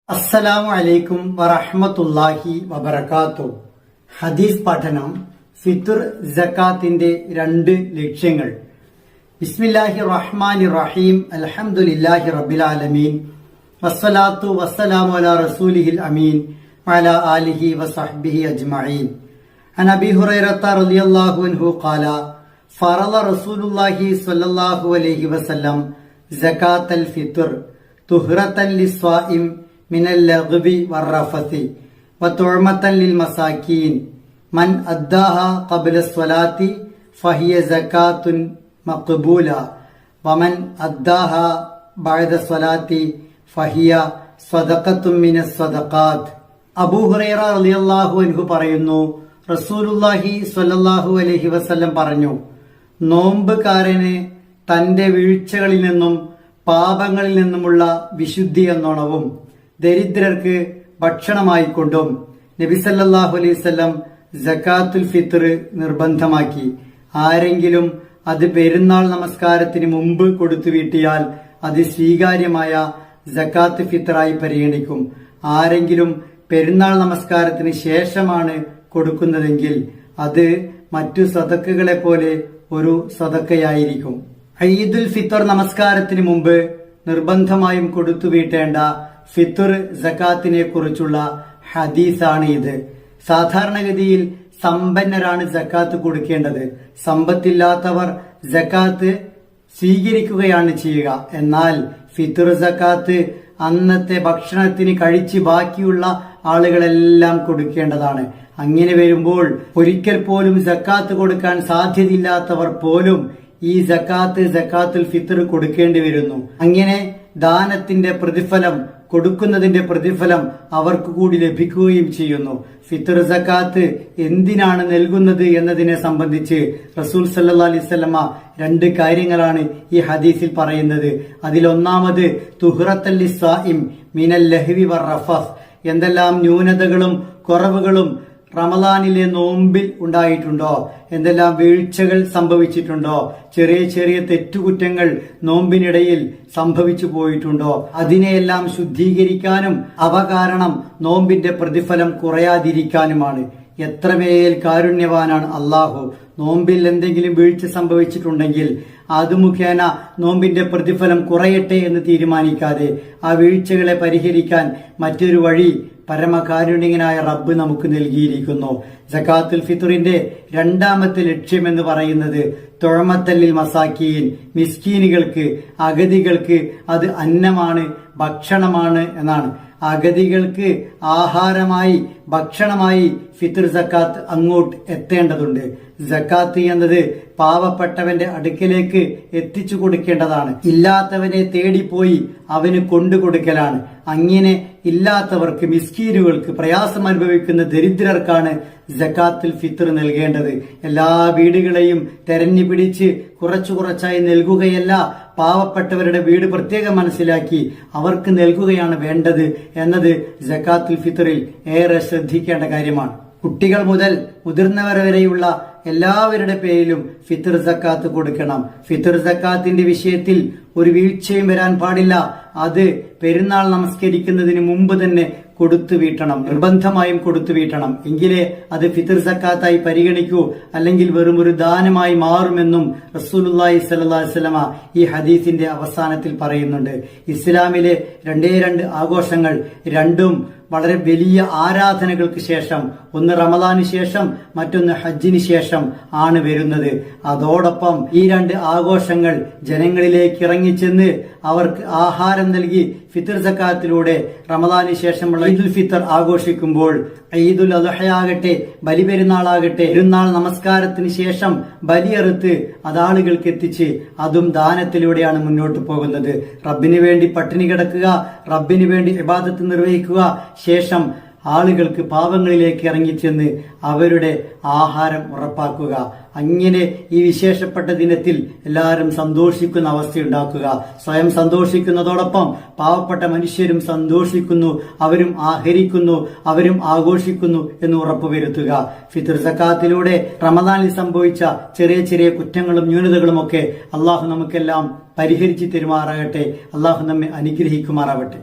അസ്സലാമു അലൈക്കും വറഹ്മത്തുള്ളാഹി വബറകാതുഹു. ഹദീസ് പഠനം. ഫിത്ർ സക്കാത്തിന്റെ രണ്ട് ലക്ഷ്യങ്ങൾ. ബിസ്മില്ലാഹിർ റഹ്മാനിർ റഹീം. അൽഹംദുലില്ലാഹി റബ്ബിൽ ആലമീൻ. വസ്സലാത്തു വസ്സലാമു അലാ റസൂലിഹിൽ അമീൻ വഅലാ ആലിഹി വസഹ്ബിഹി അജ്മഈൻ. അൻ അബീ ഹുറൈറത റളിയല്ലാഹു അൻഹു ഖാല ഫറള റസൂലുള്ളാഹി സ്വല്ലല്ലാഹു അലൈഹി വസല്ലം സകാത്തൽ ഫിത്ർ തുഹ്റതൻ ലിസ്വാഇം മിനൽ ലഗ്വി വറഫസി വതുഅമതൻ ലിൽ മസാകീൻ മൻ അദ്ദാഹ ഖബ്ല സ്വലാത്തി ഫഹിയ സകാത്തുൻ മഖ്ബൂല വമൻ അദ്ദാഹ ബഅദ സ്വലാത്തി ഫഹിയ സദഖത്തുൻ മിനസ് സദഖാത്ത്. അബൂ ഹുറൈറ റളിയല്ലാഹു അൻഹു പറയുന്നു, റസൂലുള്ളാഹി സ്വല്ലല്ലാഹു അലൈഹി വസല്ലം പറഞ്ഞു, നോമ്പുകാരന് തന്റെ വീഴ്ചകളിൽ നിന്നും പാപങ്ങളിൽ നിന്നുമുള്ള വിശുദ്ധി എന്നോണവും ദരിദ്രർക്ക് ഭക്ഷണമായിക്കൊണ്ടും നബി സല്ലല്ലാഹു അലൈഹി വസല്ലം സകാത്തുൽ ഫിത്ർ നിർബന്ധമാക്കി. ആരെങ്കിലും അത് പെരുന്നാൾ നമസ്കാരത്തിന് മുമ്പ് കൊടുത്തു വീട്ടിയാൽ അത് സ്വീകാര്യമായ സകാത്ത് ഫിത്റായി പരിഗണിക്കും. ആരെങ്കിലും പെരുന്നാൾ നമസ്കാരത്തിന് ശേഷമാണ് കൊടുക്കുന്നതെങ്കിൽ അത് മറ്റു സദക്കകളെ പോലെ ഒരു സദക്കയായിരിക്കും. ഈദുൽ ഫിത്ർ നമസ്കാരത്തിന് മുമ്പ് നിർബന്ധമായും കൊടുത്തു വീട്ടേണ്ട ഫിത്ർ സകാത്തിനെ കുറിച്ചുള്ള ഹദീസാണ് ഇത്. സാധാരണഗതിയിൽ സമ്പന്നരാണ് സകാത്ത് കൊടുക്കേണ്ടത്. സമ്പത്തില്ലാത്തവർ സകാത്ത് സ്വീകരിക്കുകയാണ് ചെയ്യുക. എന്നാൽ ഫിത്ർ സകാത്ത് അന്നത്തെ ഭക്ഷണത്തിന് കഴിച്ച് ബാക്കിയുള്ള ആളുകളെല്ലാം കൊടുക്കേണ്ടതാണ്. അങ്ങനെ വരുമ്പോൾ ഒരിക്കൽ പോലും സകാത്ത് കൊടുക്കാൻ സാധ്യതയില്ലാത്തവർ പോലും ഈ സകാത്തുൽ ഫിത്ർ കൊടുക്കേണ്ടി വരുന്നു. അങ്ങനെ ദാനത്തിന്റെ പ്രതിഫലം, കൊടുക്കുന്നതിന്റെ പ്രതിഫലം അവർക്ക് കൂടി ലഭിക്കുകയും ചെയ്യുന്നു. ഫിത്ർ സകാത്ത് എന്തിനാണ് നൽകുന്നത് എന്നതിനെ സംബന്ധിച്ച് റസൂൽ സല്ലല്ലാഹു അലൈഹി വസല്ലമ രണ്ട് കാര്യങ്ങളാണ് ഈ ഹദീസിൽ പറയുന്നത്. അതിലൊന്നാമത് തുഹ്റത്തൽ ലിസ്വാഇം മിനൽ ലഹ്വി വറഫസ്. എന്തെല്ലാം ന്യൂനതകളും കുറവുകളും റമദാനിലെ നോമ്പിൽ ഉണ്ടായിട്ടുണ്ടോ, എന്തെല്ലാം വീഴ്ചകൾ സംഭവിച്ചിട്ടുണ്ടോ, ചെറിയ ചെറിയ തെറ്റുകുറ്റങ്ങൾ നോമ്പിനിടയിൽ സംഭവിച്ചു പോയിട്ടുണ്ടോ, അതിനെയെല്ലാം ശുദ്ധീകരിക്കാനും അവ കാരണം നോമ്പിന്റെ പ്രതിഫലം കുറയാതിരിക്കാനുമാണ്. എത്രമേൽ കാരുണ്യവാനാണ് അള്ളാഹു. നോമ്പിൽ എന്തെങ്കിലും വീഴ്ച സംഭവിച്ചിട്ടുണ്ടെങ്കിൽ അത് മുഖേന നോമ്പിന്റെ പ്രതിഫലം കുറയട്ടെ എന്ന് തീരുമാനിക്കാതെ ആ വീഴ്ചകളെ പരിഹരിക്കാൻ മറ്റൊരു വഴി പരമകാരുണ്യനായ റബ്ബ് നമുക്ക് നൽകിയിരിക്കുന്നു. സകാത്തുൽ ഫിത്റിന്റെ രണ്ടാമത്തെ ലക്ഷ്യം എന്ന് പറയുന്നത് തുഅമതൻ ലിൽ മസാകീൻ, മിസ്കീനുകൾക്ക്, അഗതികൾക്ക് അത് അന്നമാണ്, ഭക്ഷണമാണ് എന്നാണ്. അഗതികൾക്ക് ആഹാരമായി, ഭക്ഷണമായി ഫിത്ർ സക്കാത്ത് അങ്ങോട്ട് എത്തേണ്ടതുണ്ട്. സക്കാത്ത് എന്നത് പാവപ്പെട്ടവന്റെ അടുക്കലേക്ക് എത്തിച്ചു കൊടുക്കേണ്ടതാണ്. ഇല്ലാത്തവനെ തേടിപ്പോയി അവന് കൊണ്ടുകൊടുക്കലാണ്. അങ്ങനെ ഇല്ലാത്തവർക്ക്, മിസ്കീനുകൾക്ക്, പ്രയാസം അനുഭവിക്കുന്ന ദരിദ്രർക്കാണ് സകാത്തുൽ ഫിത്ർ നൽകേണ്ടത്. എല്ലാ വീടുകളെയും തെരഞ്ഞു പിടിച്ച് കുറച്ചു കുറച്ചായി നൽകുകയല്ല, പാവപ്പെട്ടവരുടെ വീട് പ്രത്യേകം മനസ്സിലാക്കി അവർക്ക് നൽകുകയാണ് വേണ്ടത് എന്നത് സകാത്തുൽ ഫിത്റിൽ ഏറെ ശ്രദ്ധിക്കേണ്ട കാര്യമാണ്. കുട്ടികൾ മുതൽ മുതിർന്നവർ വരെയുള്ള എല്ലാവരുടെ പേരിലും ഫിത്ർ സക്കാത്ത് കൊടുക്കണം. ഫിത്ർ സക്കാത്തിന്റെ വിഷയത്തിൽ ഒരു വീഴ്ചയും വരാൻ പാടില്ല. അത് പെരുന്നാൾ നമസ്കരിക്കുന്നതിന് മുമ്പ് തന്നെ കൊടുത്തു വീട്ടണം, നിർബന്ധമായും കൊടുത്തു വീട്ടണം. എങ്കിലേ അത് ഫിത്ർ സക്കാത്തായി പരിഗണിക്കൂ, അല്ലെങ്കിൽ വെറും ഒരു ദാനമായി മാറുമെന്നും റസൂലുള്ളാഹി സ്വല്ലല്ലാഹു അലൈഹി വസല്ലമ ഈ ഹദീസിന്റെ അവസാനത്തിൽ പറയുന്നുണ്ട്. ഇസ്ലാമിലെ രണ്ട് ആഘോഷങ്ങൾ, രണ്ടും വളരെ വലിയ ആരാധനകൾക്ക് ശേഷം, ഒന്ന് റമദാന് ശേഷം, മറ്റൊന്ന് ഹജ്ജിന് ശേഷം ആണ് വരുന്നത്. അതോടൊപ്പം ഈ രണ്ട് ആഘോഷങ്ങൾ ജനങ്ങളിലേക്ക് ഇറങ്ങിച്ചെന്ന് അവർക്ക് ആഹാരം നൽകി ഫിത്ർ സക്കാത്തിലൂടെ റമദാന് ശേഷമുള്ള ഈദുൽ ഫിത്ർ ആഘോഷിക്കുമ്പോൾ, ഈദുൽ അദ്ഹയാകട്ടെ, ബലിപെരുന്നാളാകട്ടെ, പെരുന്നാൾ നമസ്കാരത്തിന് ശേഷം ബലിയറുത്ത് അതാളുകൾക്ക് എത്തിച്ച് അതും ദാനത്തിലൂടെയാണ് മുന്നോട്ട് പോകുന്നത്. റബ്ബിന് വേണ്ടി പട്ടിണി കിടക്കുക, റബ്ബിന് വേണ്ടി ഇബാദത്ത് നിർവഹിക്കുക, ശേഷം ആളുകൾക്ക് പാവങ്ങളിലേക്ക് ഇറങ്ങിച്ചെന്ന് അവരുടെ ആഹാരം ഉറപ്പാക്കുക. അങ്ങനെ ഈ വിശേഷപ്പെട്ട ദിനത്തിൽ എല്ലാവരും സന്തോഷിക്കുന്ന അവസ്ഥയുണ്ടാക്കുക. സ്വയം സന്തോഷിക്കുന്നതോടൊപ്പം പാവപ്പെട്ട മനുഷ്യരും സന്തോഷിക്കുന്നു, അവരും ആഹരിക്കുന്നു, അവരും ആഘോഷിക്കുന്നു എന്ന് ഉറപ്പുവരുത്തുക. ഫിത്ർ സക്കാത്തിലൂടെ റമദാനിൽ സംഭവിച്ച ചെറിയ ചെറിയ കുറ്റങ്ങളും ന്യൂനതകളും ഒക്കെ അള്ളാഹു നമുക്കെല്ലാം പരിഹരിച്ചു തരുമാറാകട്ടെ. അള്ളാഹു നമ്മെ അനുഗ്രഹിക്കുമാറാവട്ടെ.